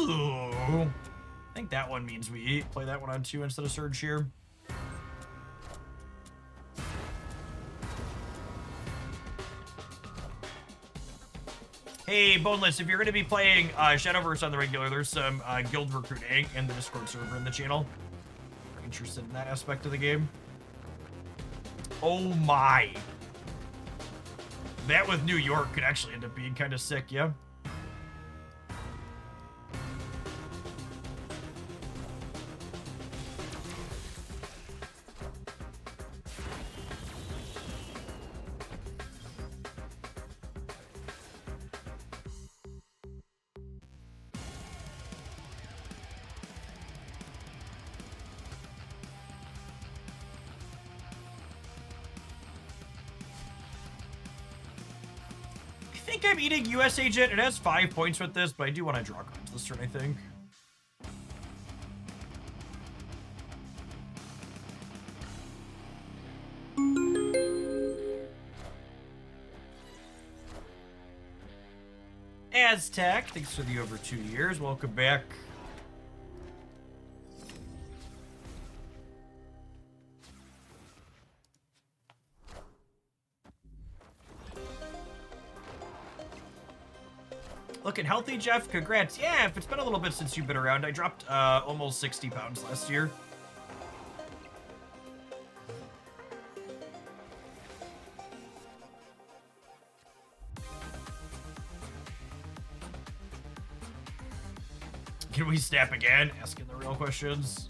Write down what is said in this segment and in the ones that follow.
Ooh. I think that one means we play that one on 2 instead of Surge here. Hey, Boneless, if you're going to be playing Shadowverse on the regular, there's some guild recruiting in the Discord server in the channel. If you're interested in that aspect of the game. Oh my. That with New York could actually end up being kind of sick, yeah? I'm eating US Agent. It has 5 points with this, but I do want to draw cards this turn, I think. Aztec, thanks for the over 2 years. Welcome back. Looking healthy, Jeff. Congrats. Yeah, if it's been a little bit since you've been around. I dropped almost 60 pounds last year. Can we snap again? Asking the real questions.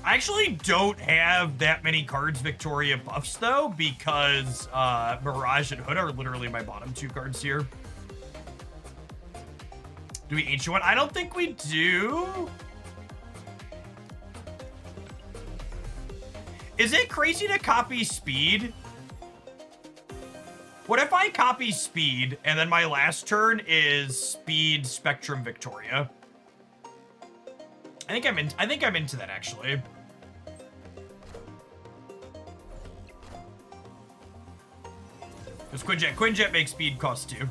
I actually don't have that many cards Victoria buffs, though, because Mirage and Hood are literally my bottom 2 cards here. Do we Ancient one? I don't think we do. Is it crazy to copy Speed? What if I copy Speed, and then my last turn is Speed Spectrum Victoria? I think I'm into that, actually. Because Quinjet makes speed cost 2.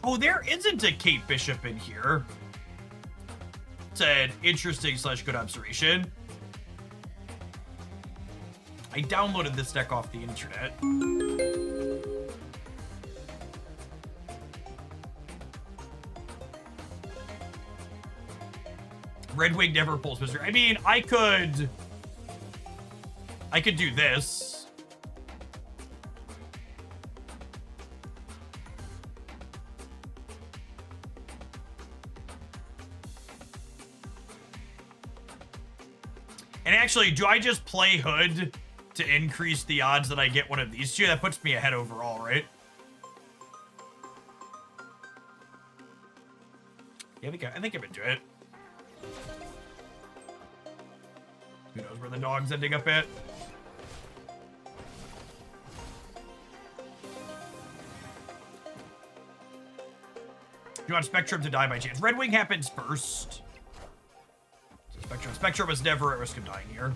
Oh, there isn't a Kate Bishop in here. It's an interesting / good observation. I downloaded this deck off the internet. Red Wing never pulls mystery. I mean, I could do this. And actually, do I just play Hood to increase the odds that I get one of these two? That puts me ahead overall, right? Yeah, I think I'm into it. Who knows where the dog's ending up at? You want Spectrum to die by chance? Red Wing happens first. Spectrum was never at risk of dying here.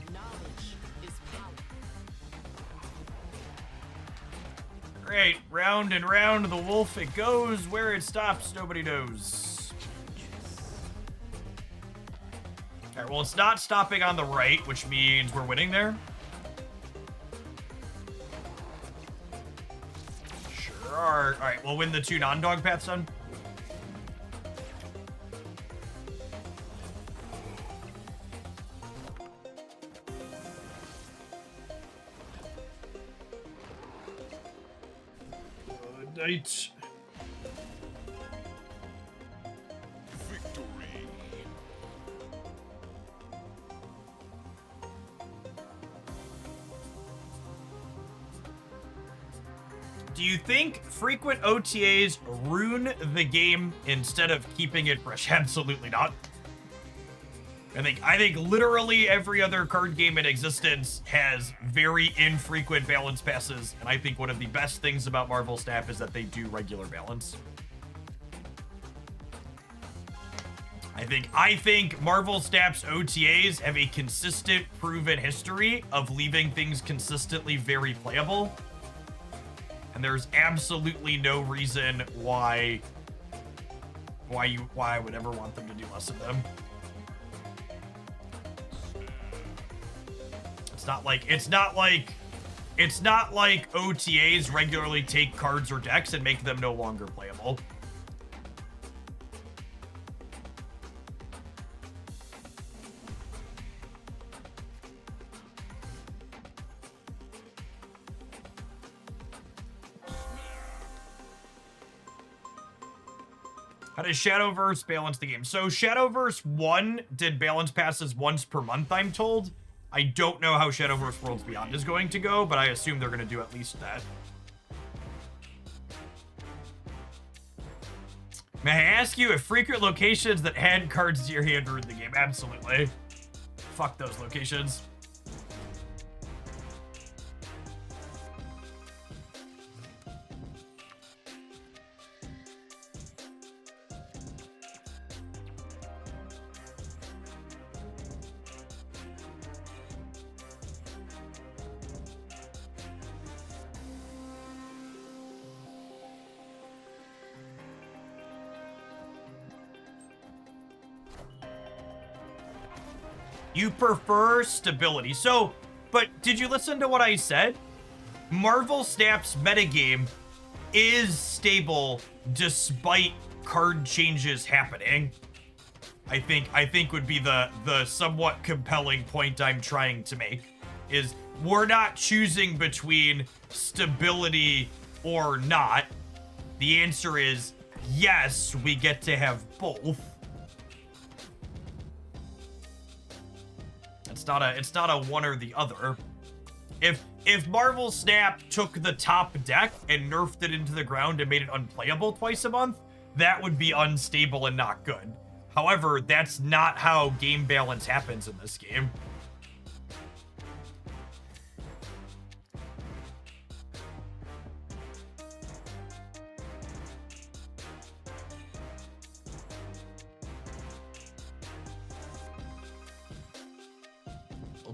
Great, round and round the wolf it goes. Where it stops, nobody knows. All right, well, it's not stopping on the right, which means we're winning there. Sure are. All right, we'll win the 2 non-dog paths then. Night. Victory. Do you think frequent OTAs ruin the game instead of keeping it fresh? Absolutely not. I think literally every other card game in existence has very infrequent balance passes, and I think one of the best things about Marvel Snap is that they do regular balance. I think Marvel Snap's OTAs have a consistent, proven history of leaving things consistently very playable, and there's absolutely no reason why I would ever want them to do less of them. It's not like OTAs regularly take cards or decks and make them no longer playable. How does Shadowverse balance the game? So Shadowverse 1 did balance passes once per month, I'm told. I don't know how Shadowverse Worlds Beyond is going to go, but I assume they're going to do at least that. May I ask you if frequent locations that add cards to your hand ruin the game? Absolutely. Fuck those locations. You prefer stability. So, but did you listen to what I said? Marvel Snap's metagame is stable despite card changes happening. I think would be the somewhat compelling point I'm trying to make, is we're not choosing between stability or not. The answer is yes, we get to have both. It's not a one or the other. If Marvel Snap took the top deck and nerfed it into the ground and made it unplayable twice a month, that would be unstable and not good. However, that's not how game balance happens in this game.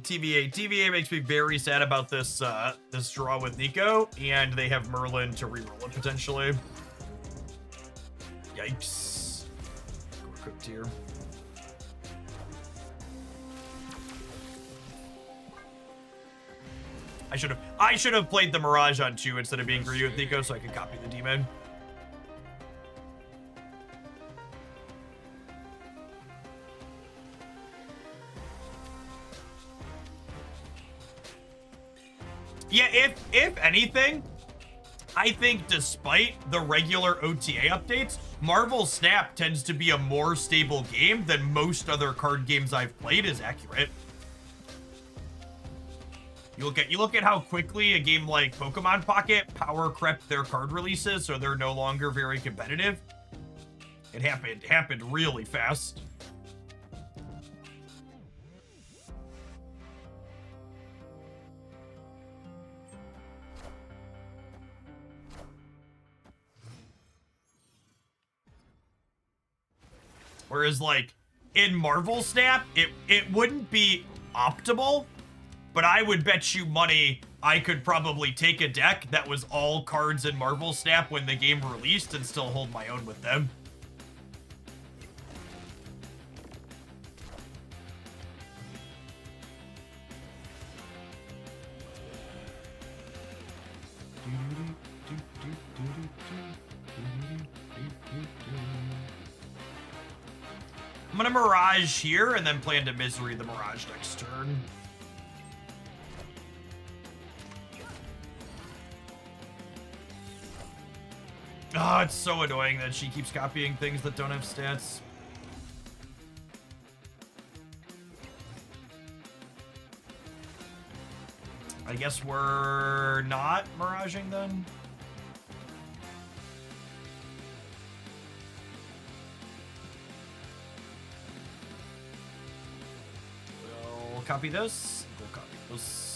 TVA makes me very sad about this this draw with Nico, and they have Merlin to reroll it potentially. Yikes. We're cooked here. I should have played the Mirage on 2 instead of being greedy with Nico so I could copy the demon. Yeah, if anything, I think despite the regular OTA updates, Marvel Snap tends to be a more stable game than most other card games I've played is accurate. You look at how quickly a game like Pokemon Pocket power crept their card releases, so they're no longer very competitive. It happened really fast. Whereas, like, in Marvel Snap, it wouldn't be optimal, but I would bet you money I could probably take a deck that was all cards in Marvel Snap when the game released and still hold my own with them. I'm gonna Mirage here and then play into Misery the Mirage next turn. Oh, it's so annoying that she keeps copying things that don't have stats. I guess we're not Miraging then? copy this. We'll copy this.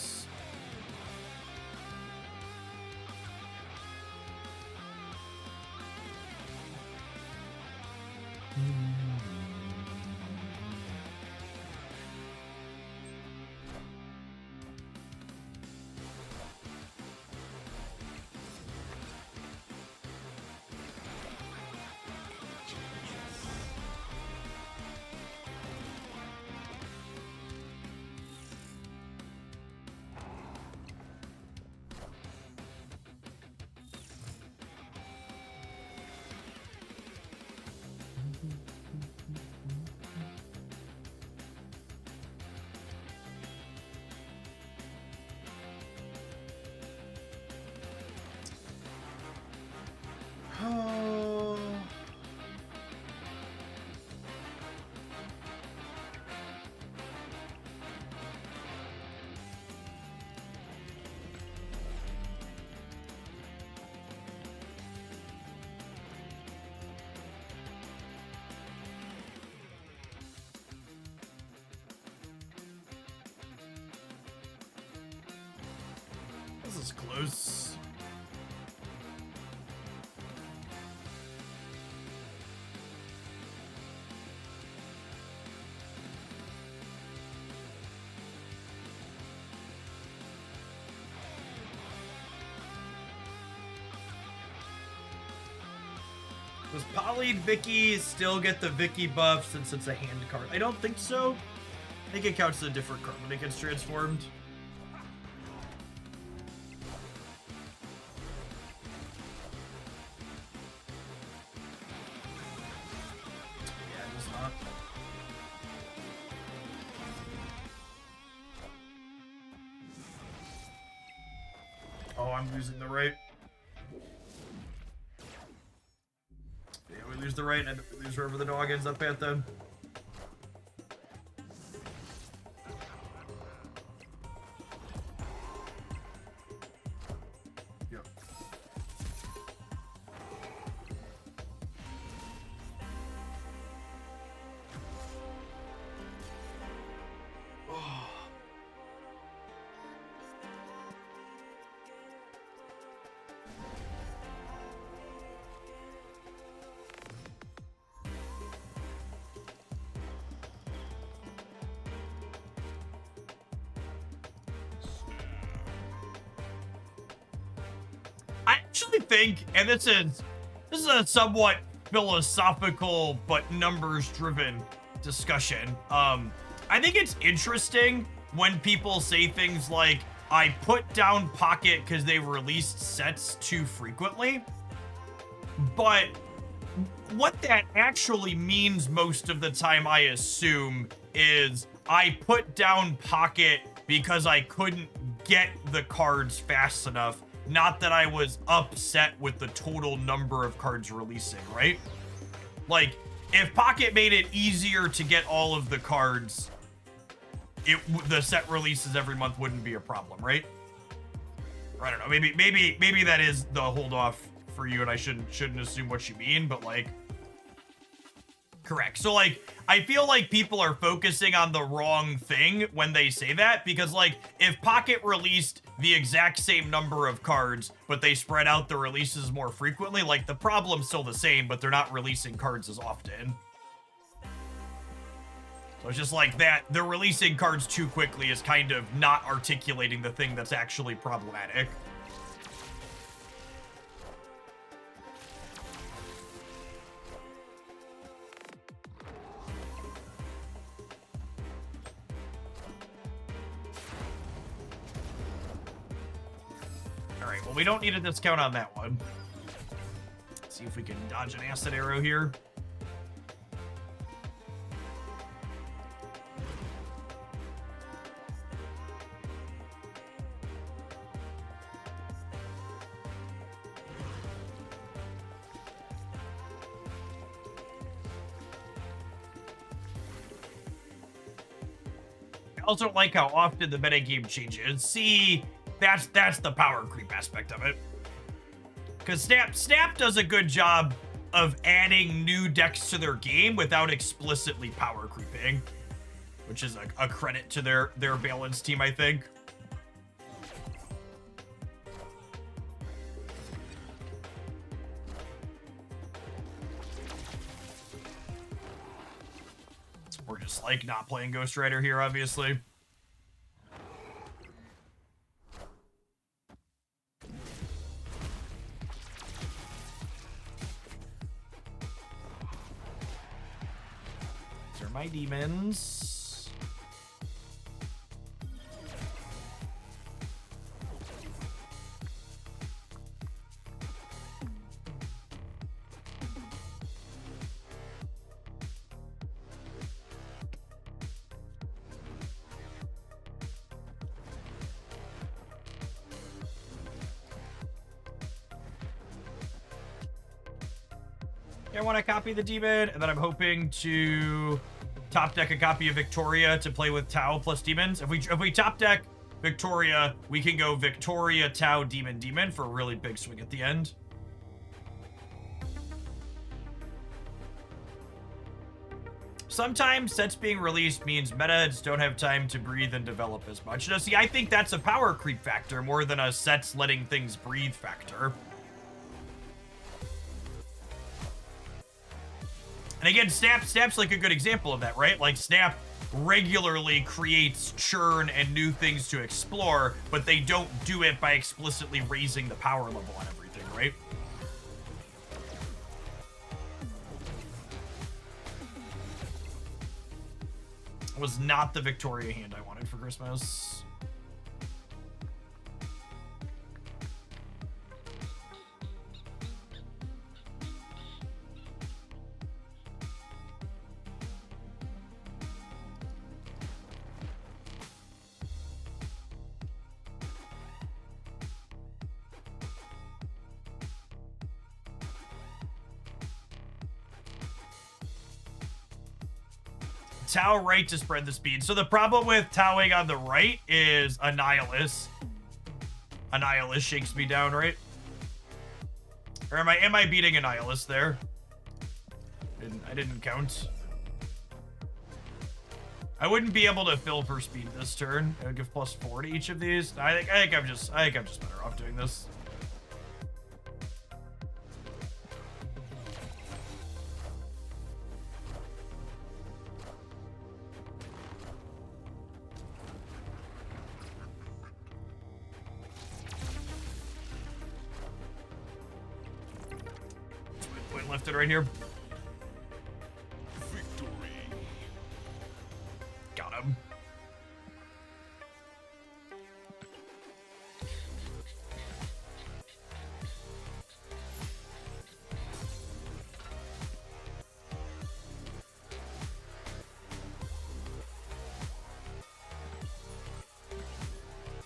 This is close. Does Poly Vicky still get the Vicky buff since it's a hand card? I don't think so. I think it counts as a different card when it gets transformed. Yeah, it does not. Oh, I'm losing the right. The right and lose wherever the dog ends up at them. Yep. Oh. I actually think, and this is a somewhat philosophical but numbers-driven discussion. I think it's interesting when people say things like, I put down Pocket because they released sets too frequently. But what that actually means most of the time, I assume, is I put down Pocket because I couldn't get the cards fast enough. Not that I was upset with the total number of cards releasing, right? Like, if Pocket made it easier to get all of the cards, the set releases every month wouldn't be a problem, right? Or I don't know. Maybe that is the hold off for you, and I shouldn't assume what you mean, but like, correct. So like, I feel like people are focusing on the wrong thing when they say that, because like, if Pocket released the exact same number of cards, but they spread out the releases more frequently, like the problem's still the same, but they're not releasing cards as often. So it's just like that, they're releasing cards too quickly is kind of not articulating the thing that's actually problematic. Alright, well, we don't need a discount on that one. Let's see if we can dodge an acid arrow here. I also don't like how often the metagame changes. See, that's the power creep aspect of it. Because Snap does a good job of adding new decks to their game without explicitly power creeping. which is a credit to their balanced team, I think. We're just like not playing Ghost Rider here, obviously. These are my demons. I want to copy the demon, and then I'm hoping to top deck a copy of Victoria to play with Tau plus demons. If we top deck Victoria, we can go Victoria, Tau, demon, demon for a really big swing at the end. Sometimes sets being released means meta-heads don't have time to breathe and develop as much. Now, see, I think that's a power creep factor more than a sets letting things breathe factor. And again, Snap's like a good example of that, right? Like, Snap regularly creates churn and new things to explore, but they don't do it by explicitly raising the power level on everything, right? Was not the Victoria hand I wanted for Christmas. Tau right to spread the speed. So the problem with Tauing on the right is Annihilus. Annihilus shakes me down, right? Or am I beating Annihilus there? I didn't count. I wouldn't be able to fill for speed this turn. I would give +4 to each of these. I think I'm just better off doing this. Lifted right here. Victory. Got him.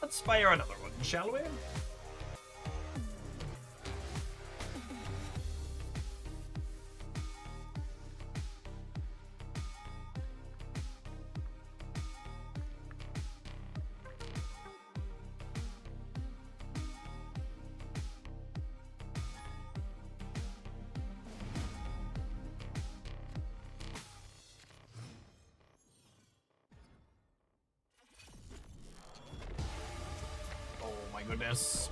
Let's fire another one, shall we? Goodness.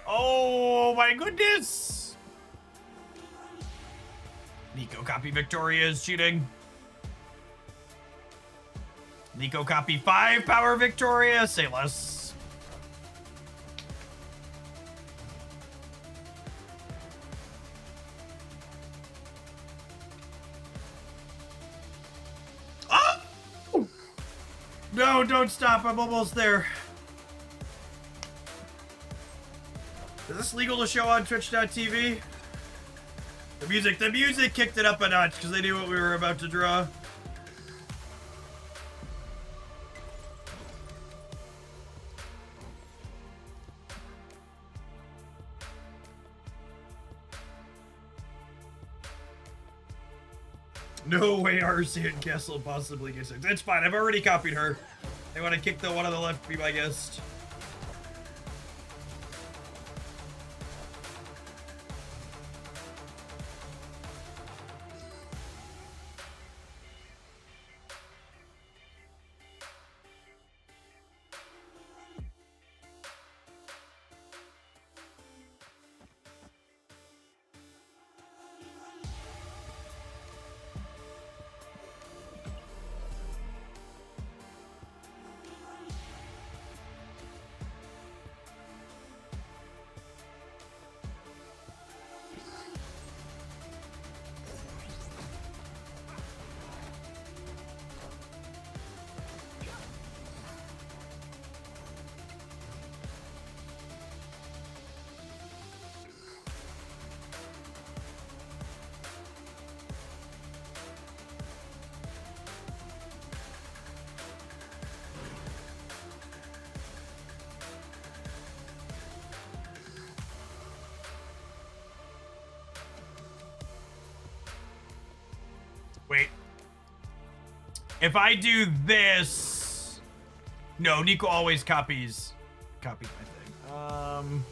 Oh my goodness! Nico copy Victoria is cheating. Nico copy 5 power Victoria, say less. Oh! No, don't stop, I'm almost there. Is this legal to show on Twitch.tv? The music kicked it up a notch because they knew what we were about to draw. No way our Sandcastle possibly gets it. It's fine, I've already copied her. They want to kick the one on the left, be my guest. Wait. If I do this... No, Nico always copies my thing.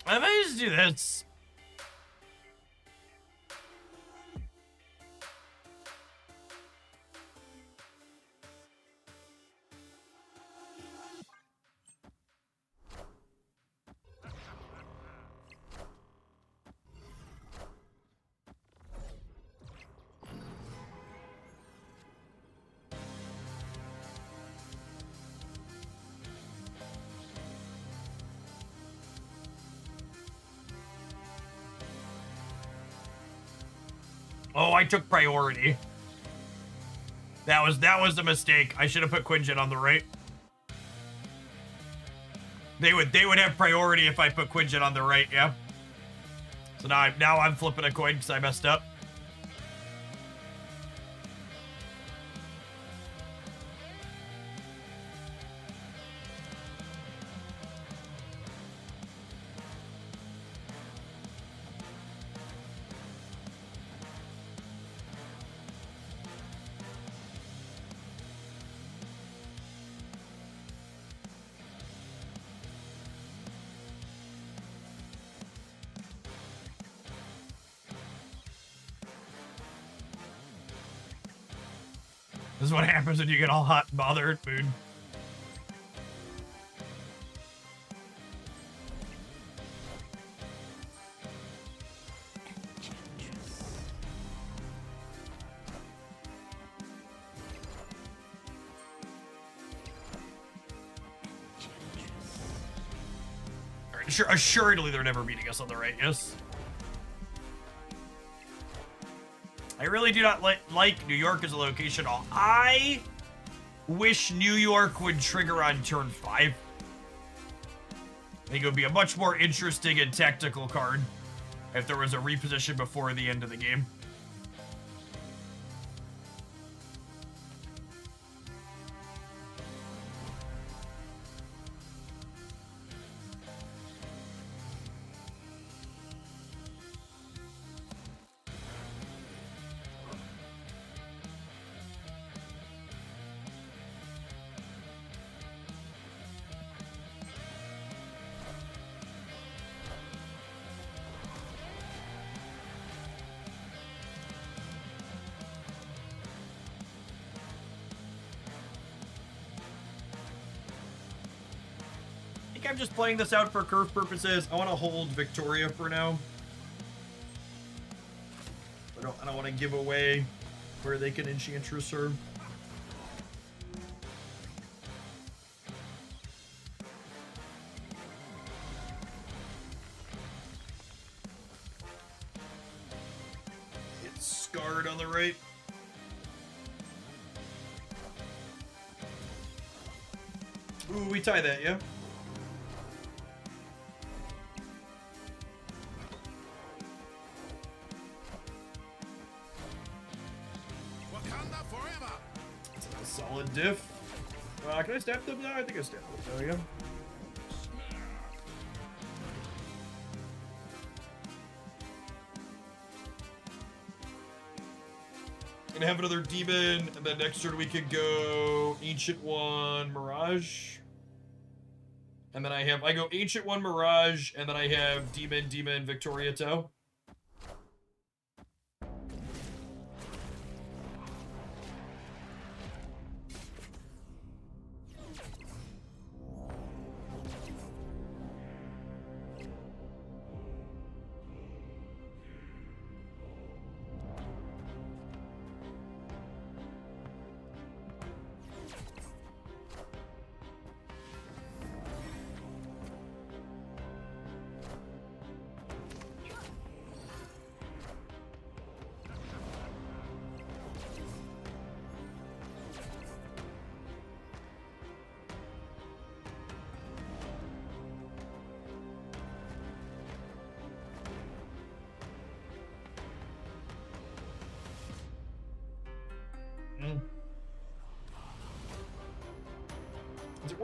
If I just do this... Oh, I took priority. That was a mistake. I should have put Quinjet on the right. They would have priority if I put Quinjet on the right, yeah. So now I'm flipping a coin because I messed up. This is what happens when you get all hot and bothered, mood. Assuredly, they're never beating us on the right, yes? I really do not like New York as a location at all. I wish New York would trigger on turn 5. I think it would be a much more interesting and tactical card if there was a reposition before the end of the game. I'm just playing this out for curve purposes. I want to hold Victoria for now. I don't want to give away where they can Enchantress her. It's scarred on the right. Ooh, we tie that, yeah? Solid diff. Can I stab them? No, I think I stabbed them. There we go. Gonna have another demon, and then next turn we could go Ancient One, Mirage. And then I go Ancient One, Mirage, and then I have Demon, Victoria Toe.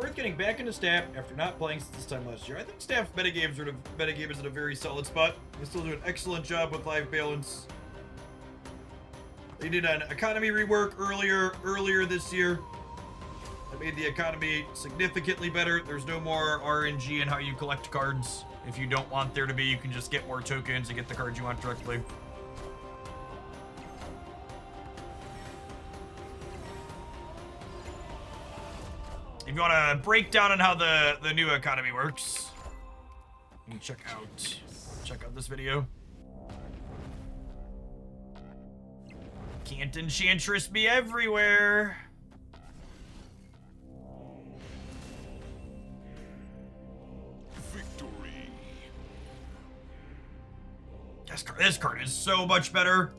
worth getting back into Staff after not playing since this time last year. I think Staff's metagame is in a very solid spot. They still do an excellent job with life balance. They did an economy rework earlier this year. That made the economy significantly better. There's no more RNG in how you collect cards. If you don't want there to be, you can just get more tokens and get the cards you want directly. If you want a breakdown on how the new economy works, you can check out this video. Can't Enchantress be everywhere? Victory. This card is so much better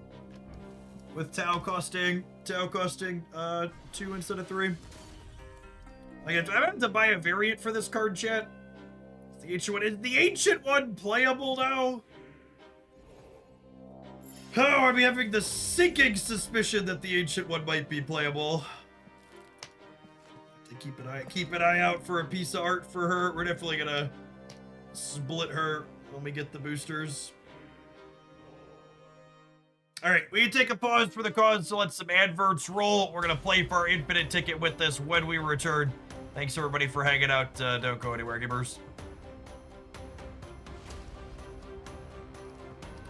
with Tau costing 2 instead of 3. Like, I'm having to buy a variant for this card, chat. Is the ancient one playable now? Oh, I'm having the sinking suspicion that the ancient one might be playable. To keep an eye out for a piece of art for her. We're definitely gonna split her when we get the boosters. All right, we take a pause for the cause to let some adverts roll. We're gonna play for our infinite ticket with this when we return. Thanks everybody for hanging out. Don't go anywhere, gamers.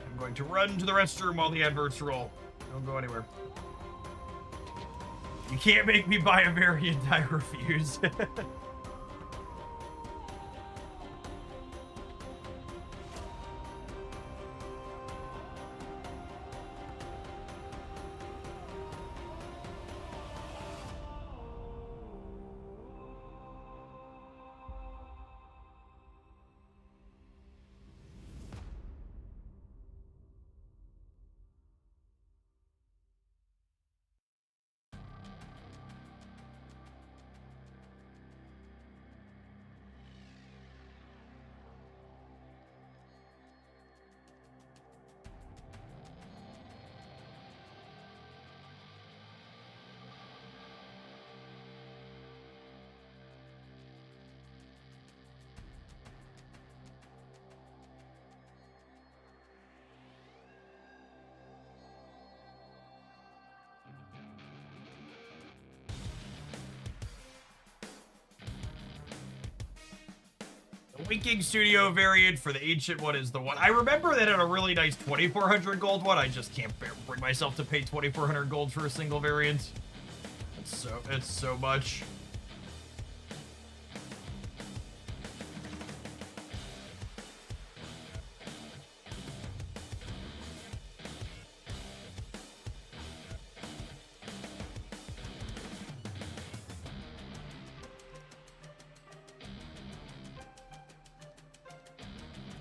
I'm going to run to the restroom while the adverts roll. Don't go anywhere. You can't make me buy a variant, I refuse. Winking Studio variant for the ancient one is the one. I remember that had a really nice 2,400 gold one. I just can't bring myself to pay 2,400 gold for a single variant. It's so much.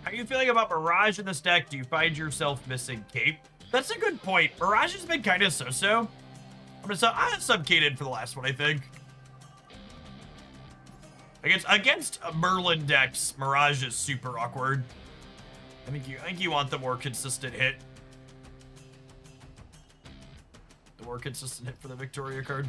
How are you feeling about Mirage in this deck? Do you find yourself missing Cape? That's a good point. Mirage has been kind of so-so. I sub-cated for the last one, I think. Against Merlin decks, Mirage is super awkward. I think you want the more consistent hit. The more consistent hit for the Victoria card.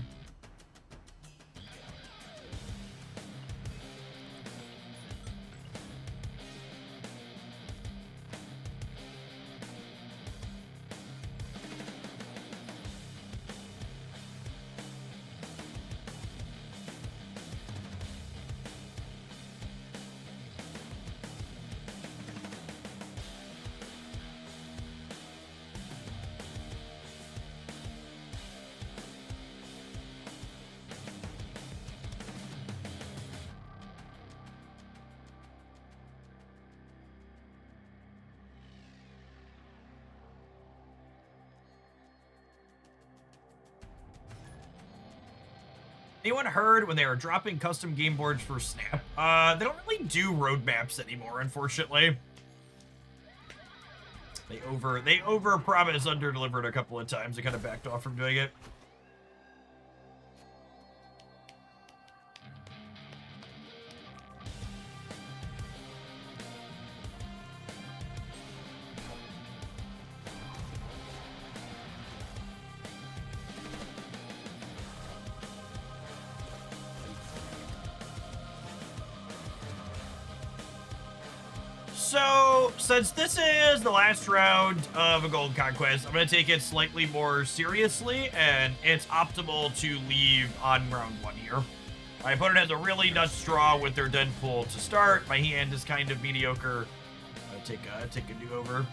Anyone heard when they were dropping custom game boards for Snap? They don't really do roadmaps anymore, unfortunately. They over-promised, under-delivered a couple of times. They kind of backed off from doing it. So, since this is the last round of a Golden Conquest, I'm going to take it slightly more seriously, and it's optimal to leave on round 1 here. My opponent has a really nuts draw with their Deadpool to start. My hand is kind of mediocre. Take a do-over.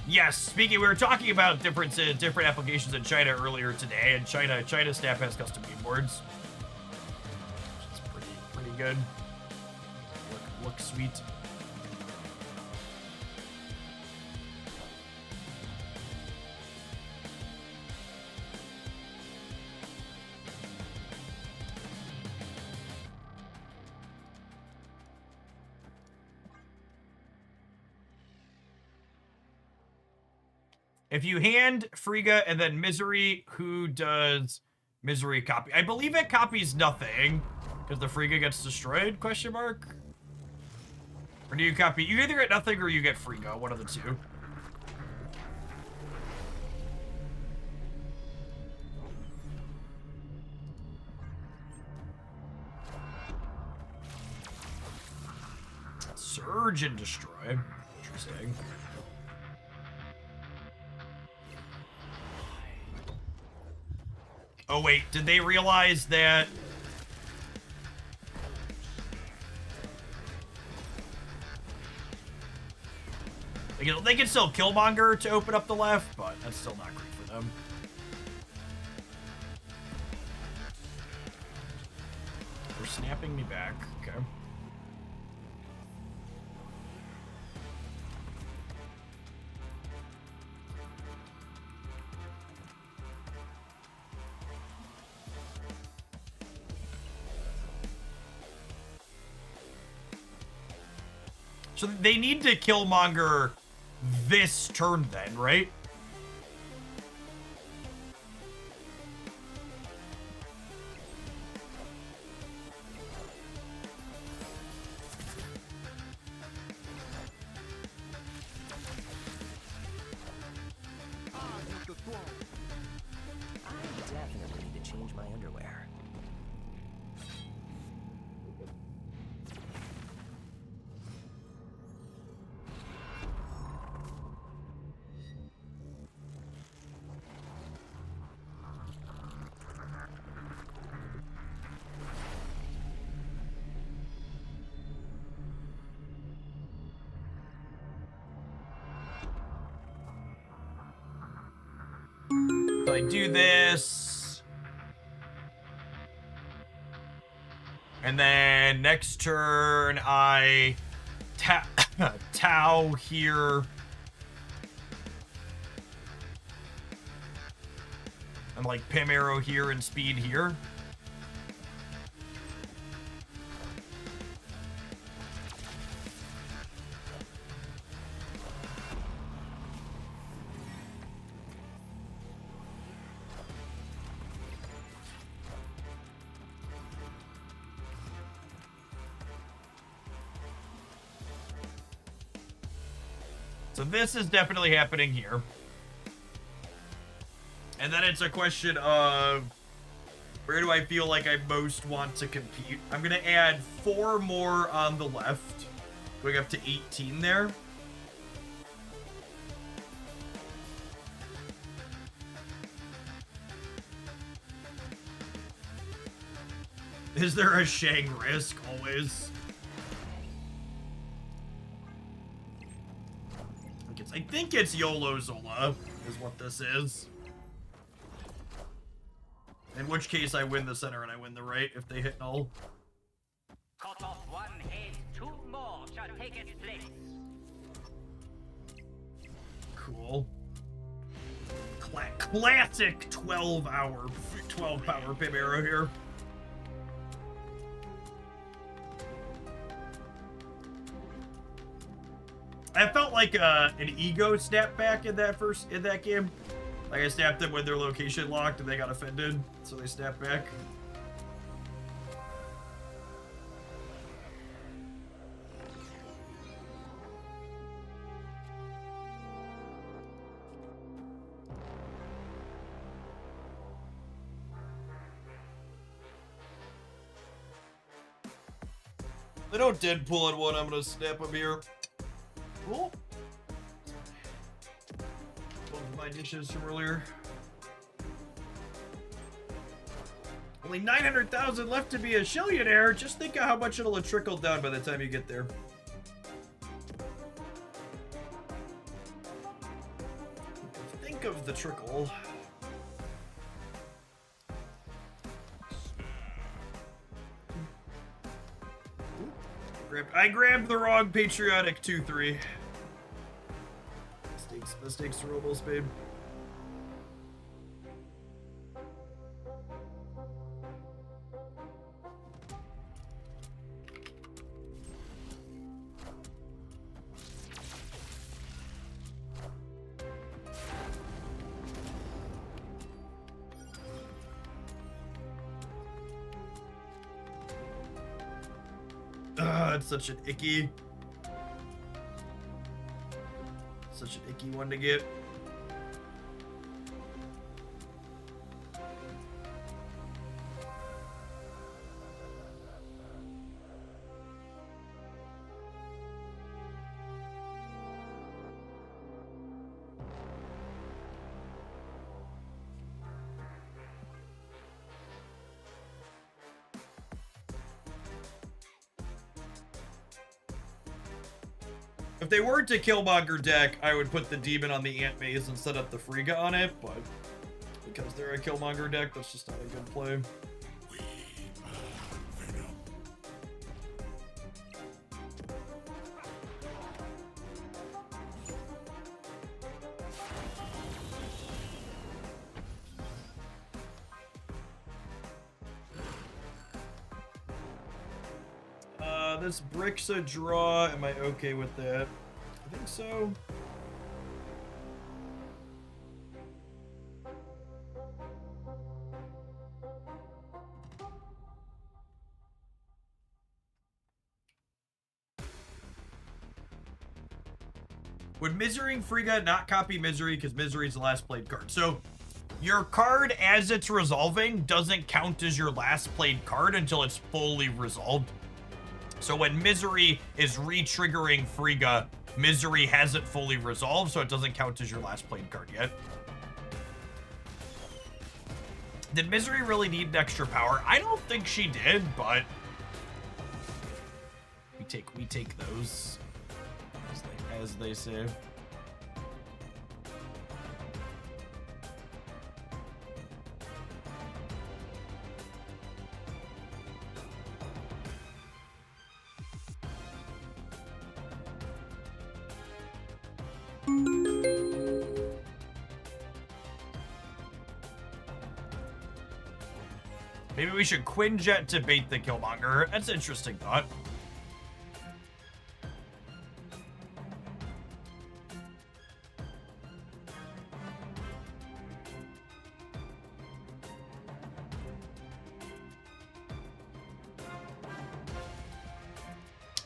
Yes, speaking, we were talking about different applications in China earlier today, and China Snap has custom game boards. It's pretty good. Look sweet. If you hand Frigga and then Misery, who does Misery copy? I believe it copies nothing, because the Frigga gets destroyed, question mark? Or do you copy? You either get nothing or you get Frigga, one of the two. Surge and destroy. Interesting. Oh wait, did they realize that they can still Killmonger to open up the left, but that's still not great for them. They're snapping me back, okay. So they need to Killmonger this turn then, right? I definitely need to change my underwear. So I do this. And then next turn, I Tau here. And like Pim Arrow here and Speed here. So this is definitely happening here. And then it's a question of where do I feel like I most want to compete? I'm going to add 4 more on the left, going up to 18 there. Is there a Shang risk? Always. I think it's YOLO Zola is what this is. In which case I win the center and I win the right if they hit null. Cut off one head, 2 more shall take its place. Cool. Classic 12 power Pim Arrow here. I felt like an ego snap back in that game. Like I snapped them when their location locked and they got offended, so they snapped back. They don't Deadpool in one. I'm gonna snap them here. Cool. Both of my dishes from earlier. Only 900,000 left to be a shillionaire. Just think of how much it'll trickle down by the time you get there. Think of the trickle. I grabbed the wrong patriotic 2-3. Mistakes to Robo Spade. It's such an icky one to get. If they weren't to Killmonger deck, I would put the Demon on the Ant Maze and set up the Frigga on it, but because they're a Killmonger deck, that's just not a good play. This brick's a draw. Am I okay with that? I think so. Would Misery Frigga not copy Misery because Misery is the last played card? So your card as it's resolving doesn't count as your last played card until it's fully resolved. So when Misery is re-triggering Frigga, Misery hasn't fully resolved, so it doesn't count as your last played card yet. Did Misery really need extra power? I don't think she did, but we take those, as they say. Maybe we should Quinjet to bait the Killmonger. That's an interesting thought.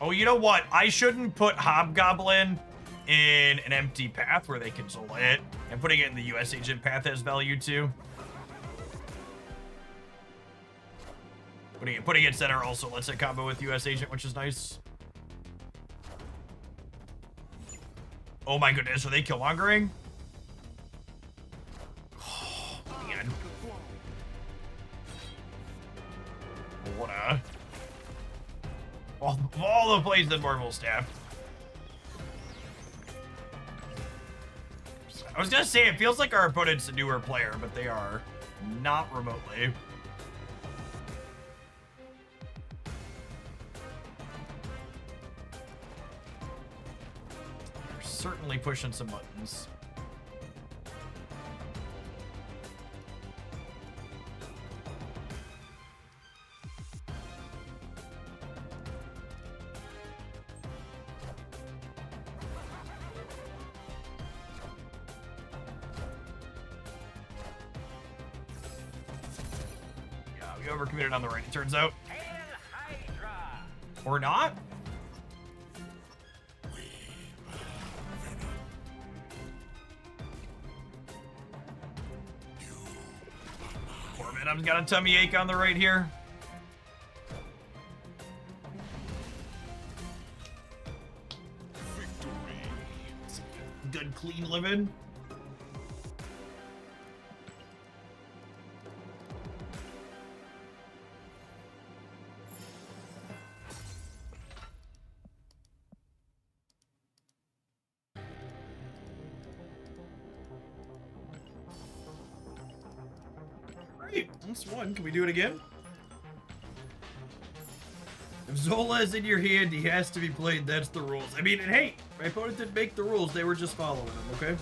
Oh, you know what? I shouldn't put Hobgoblin in an empty path where they can soul it, and putting it in the US agent path has value too. Putting it center also lets it combo with US agent, which is nice. Oh my goodness, are they Killmongering? Oh, man. What a... Of all the plays that Marvel staff. I was gonna say, it feels like our opponent's a newer player, but they are not remotely. They're certainly pushing some buttons. We overcommitted on the right, it turns out. Or not? Poor Venom's got a tummy ache on the right here. good, clean living. Great, that's one. Can we do it again? If Zola is in your hand, he has to be played. That's the rules. I mean, and hey, my opponent didn't make the rules. They were just following them, okay?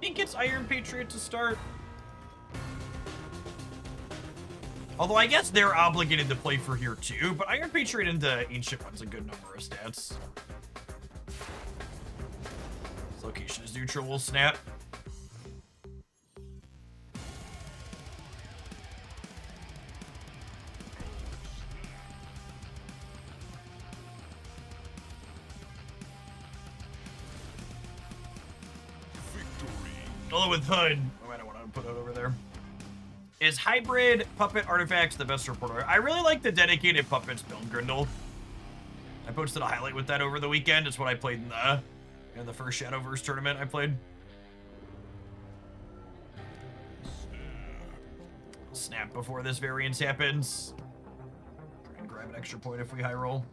He gets Iron Patriot to start. Although I guess they're obligated to play for here too, but Iron Patriot into Ancient One's a good number of stats. His location is neutral, will snap. Although with Hood, oh, I don't want to put Hood over there. Is hybrid puppet artifacts the best reporter? I really like the dedicated puppets build, Grindel. I posted a highlight with that over the weekend. It's what I played in the first Shadowverse tournament I played. Snap before this variance happens. Try and grab an extra point if we high roll.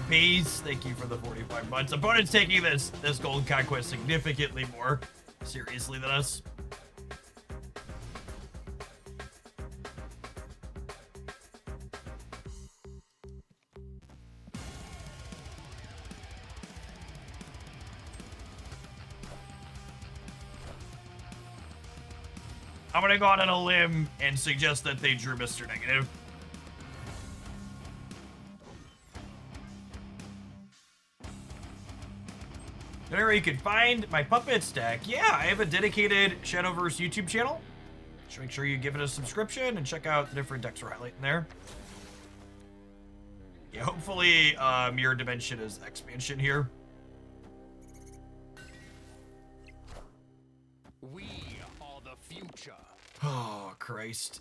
Base, thank you for the 45 months. Opponent's taking this Golden Conquest significantly more seriously than us. I'm gonna go out on a limb and suggest that they drew Mr. Negative. Where you can find my puppet stack. Yeah, I have a dedicated Shadowverse YouTube channel. Just make sure you give it a subscription and check out the different decks we're highlighting there. Yeah, hopefully Mirror Dimension is expansion here. We are the future. Oh, Christ.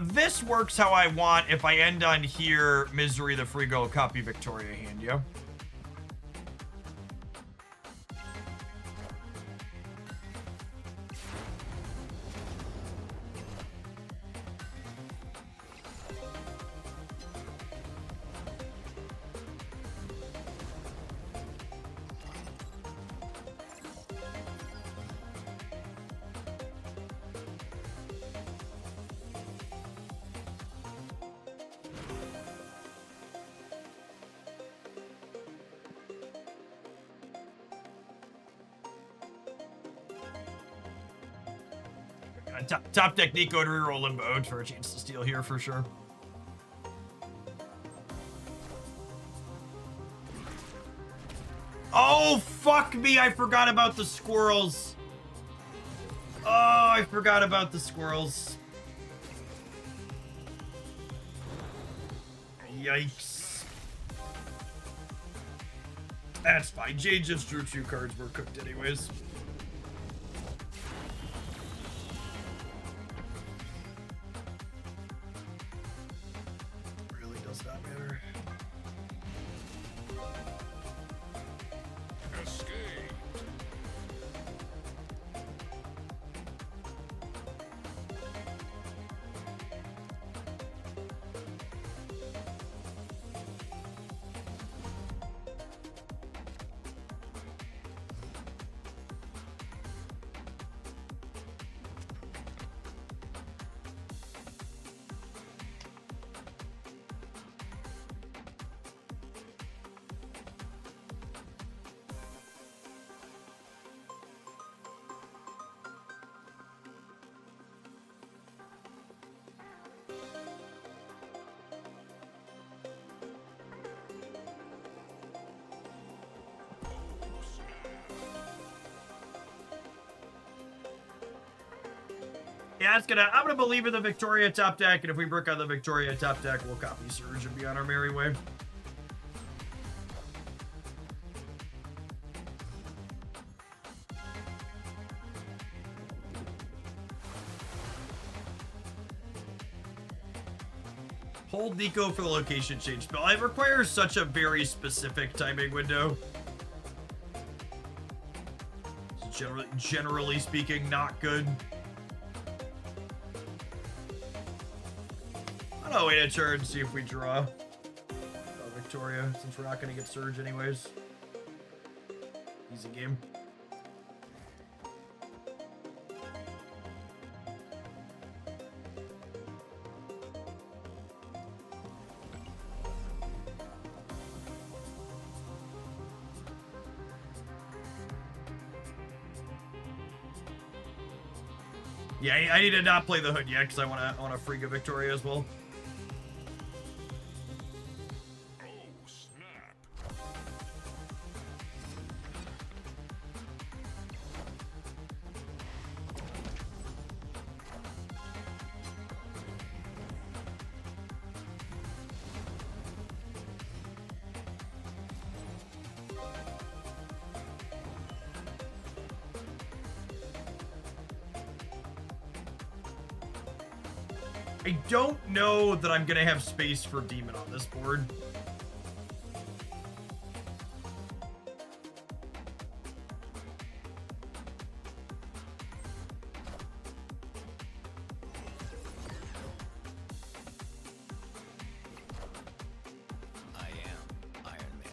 This works how I want if I end on here, Misery the Frigo, copy Victoria hand, yeah? Top deck Nico to reroll Limbo for a chance to steal here for sure. Oh, fuck me. I forgot about the squirrels. Oh, I forgot about the squirrels. Yikes. That's fine. Jade just drew 2 cards. We're cooked anyways. Really does not matter. Escape. Yeah, I'm gonna believe in the Victoria top deck, and if we brick on the Victoria top deck, we'll copy Surge and be on our merry way. Hold Nico for the location change spell. It requires such a very specific timing window. It's generally speaking, not good. Oh, wait a turn, see if we draw. Oh, Victoria, since we're not going to get Surge anyways. Easy game. Yeah, I need to not play the hood yet because I want to freak a Victoria as well. I don't know that I'm gonna have space for Demon on this board. I am Iron Man.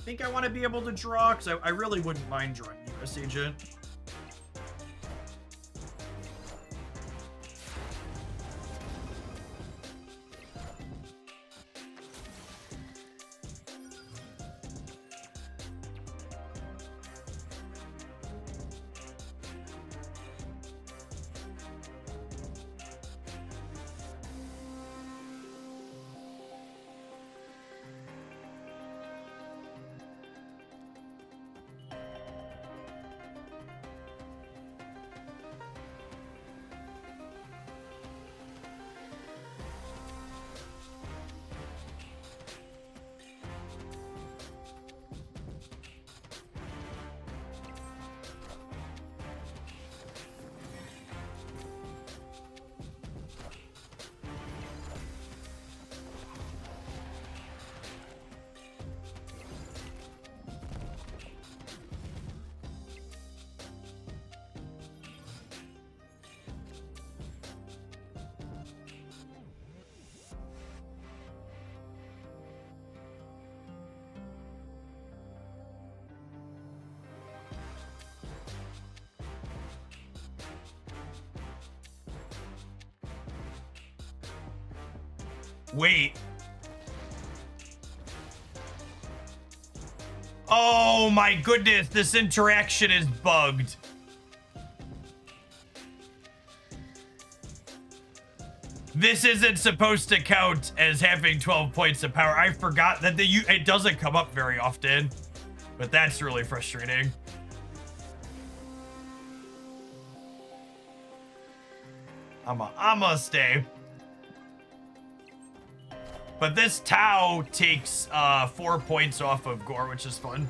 I think I want to be able to draw, because I really wouldn't mind drawing US Agent. Wait. Oh my goodness, this interaction is bugged. This isn't supposed to count as having 12 points of power. I forgot that it doesn't come up very often, but that's really frustrating. I'ma stay. But this Tau takes 4 points off of Gore, which is fun.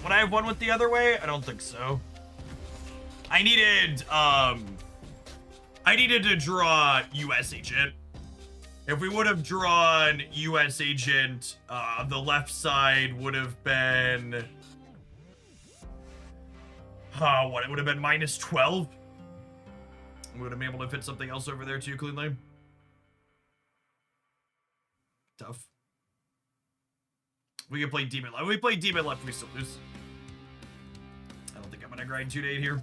Would I have won with the other way? I don't think so. I needed to draw US Agent. If we would have drawn US Agent, the left side would have been... what? It would have been -12? We would have been able to fit something else over there too cleanly. Tough. We can play Demon Left. We play Demon Left, we still lose. I don't think I'm gonna grind 2 to 8 here.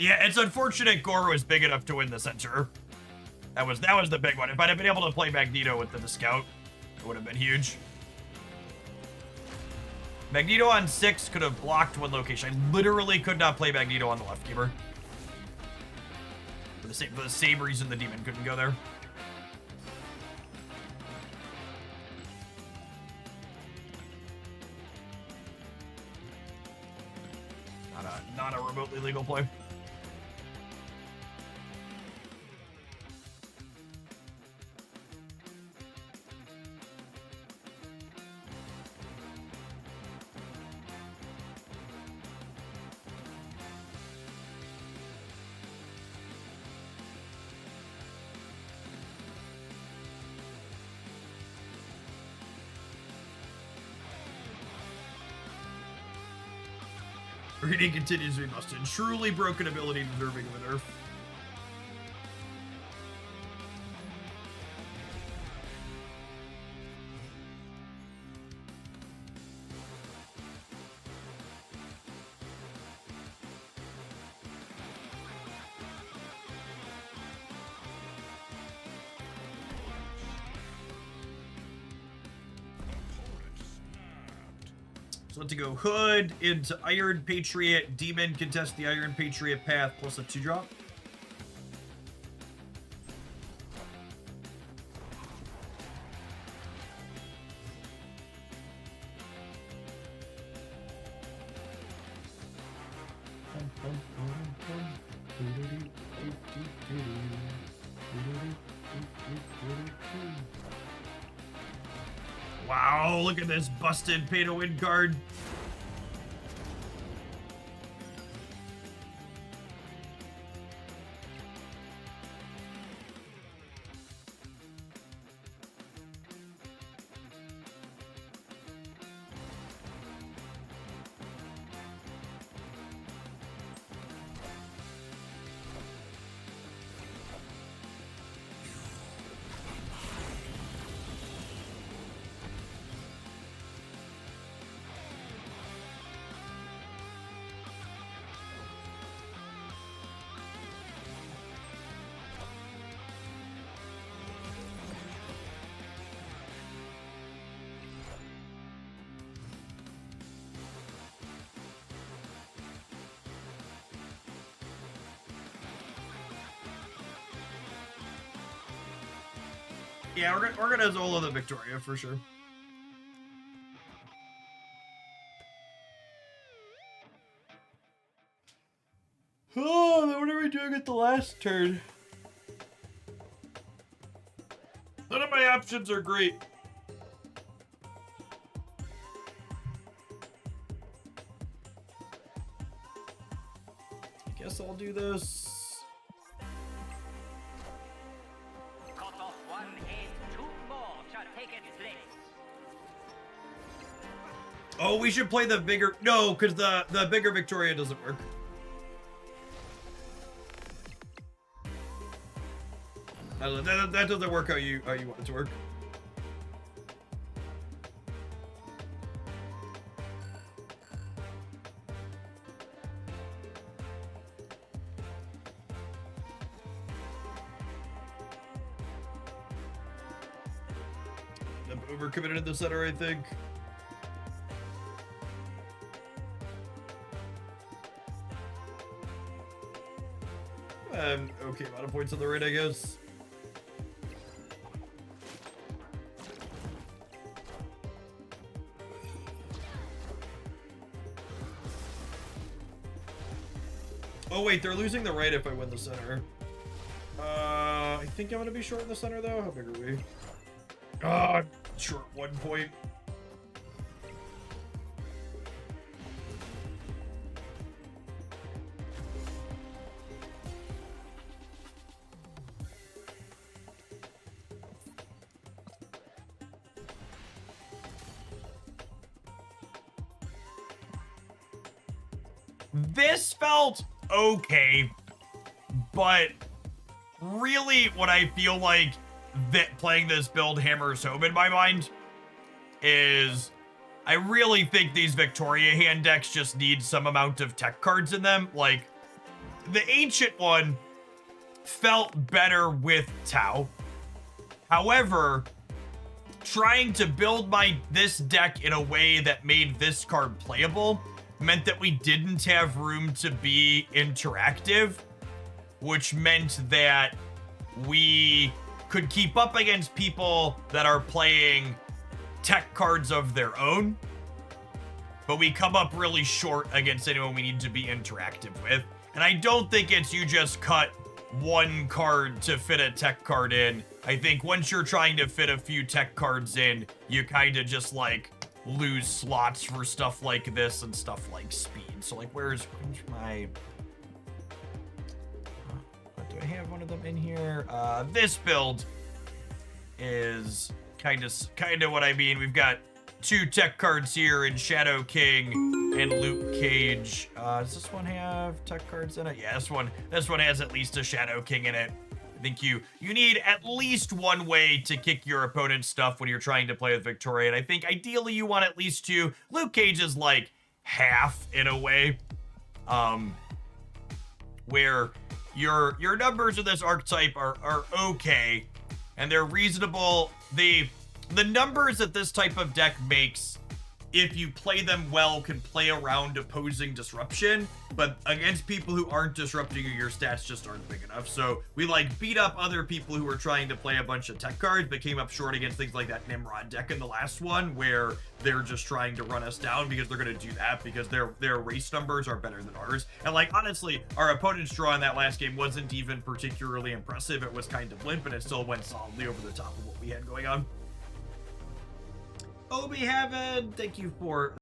Yeah, it's unfortunate Gore was big enough to win the center. That was the big one. If I'd have been able to play Magneto with the Scout, it would have been huge. Magneto on 6 could have blocked one location. I literally could not play Magneto on the left keeper. For the same reason the demon couldn't go there. Not a remotely legal play. Reading continues to be busted. Truly broken ability deserving of a nerf. So to go Hood into Iron Patriot. Demon contest the Iron Patriot path plus a 2-drop. Wow, look at this busted pay to win card. Yeah, we're gonna Zola the Victoria for sure. Oh, what are we doing at the last turn? None of my options are great. I guess I'll do this. Cut off one head, 2 more shall take its place. Oh, we should play the bigger... No, because the bigger Victoria doesn't work. That doesn't work how you want it to work. I'm overcommitted in the center, I think. Okay, amount of points on the right, I guess. Oh wait, they're losing the right if I win the center. I think I'm gonna be short in the center though. How big are we? Short 1 point. This felt okay, but really what I feel like that playing this build hammers home in my mind is I really think these Victoria hand decks just need some amount of tech cards in them. Like, the Ancient one felt better with Tau. However, trying to build this deck in a way that made this card playable meant that we didn't have room to be interactive, which meant that we could keep up against people that are playing tech cards of their own, but we come up really short against anyone we need to be interactive with. And I don't think it's you just cut one card to fit a tech card in. I think once you're trying to fit a few tech cards in, you kind of just like lose slots for stuff like this and stuff like speed. So like, where's my... do I have one of them in here? This build is kind of what I mean. We've got 2 tech cards here in Shadow King and Luke Cage. Does this one have tech cards in it? Yeah, this one has at least a Shadow King in it. I think you need at least one way to kick your opponent's stuff when you're trying to play with Victoria, and I think ideally you want at least 2. Luke Cage is like half in a way, where your numbers of this archetype are okay, and they're reasonable. The numbers that this type of deck makes, if you play them well, can play around opposing disruption, but against people who aren't disrupting you, your stats just aren't big enough. So we like beat up other people who were trying to play a bunch of tech cards, but came up short against things like that Nimrod deck in the last one, where they're just trying to run us down because they're going to do that because their race numbers are better than ours. And like, honestly, our opponent's draw in that last game wasn't even particularly impressive. It was kind of limp, and it still went solidly over the top of what we had going on. Obi Heaven, thank you for